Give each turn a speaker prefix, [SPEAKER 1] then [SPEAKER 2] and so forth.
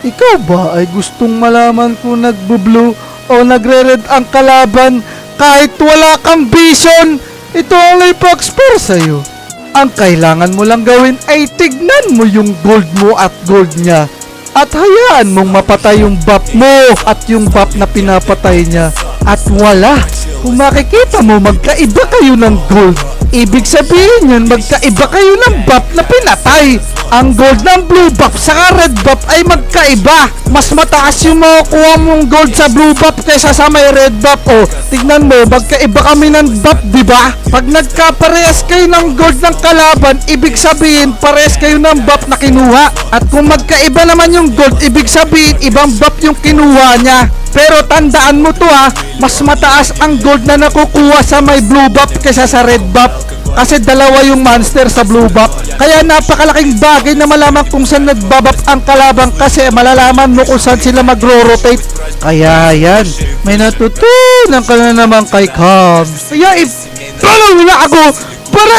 [SPEAKER 1] Ikaw ba ay gustong malaman kung nagbo-blue o nagre-red ang kalaban kahit wala kang vision? Ito ang Apex para sa'yo. Ang kailangan mo lang gawin ay tignan mo yung gold mo at gold niya. At hayaan mong mapatay yung buff mo at yung buff na pinapatay niya. At wala, kung makikita mo magkaiba kayo ng gold, ibig sabihin yun magkaiba kayo ng buff na pinatay. Ang gold ng blue buff sa red buff ay magkaiba. Mas mataas yung makukuha mong gold sa blue buff kaysa sa may red buff. O, tignan mo, magkaiba kami ng buff, diba? Pag nagkaparehas kayo ng gold ng kalaban, ibig sabihin parehas kayo ng buff na kinuha. At kung magkaiba naman yung gold, ibig sabihin ibang buff yung kinuha niya. Pero tandaan mo to ha, mas mataas ang gold na nakukuha sa may blue buff kaysa sa red buff. Kasi dalawa yung monster sa blue buff. Kaya napakalaking bagay na malaman kung saan nagbabuff ang kalabang kasi malalaman mo kung saan sila magro-rotate. Kaya yan, may natutunan ka na naman kay Cubs. Kaya i-follow na ako para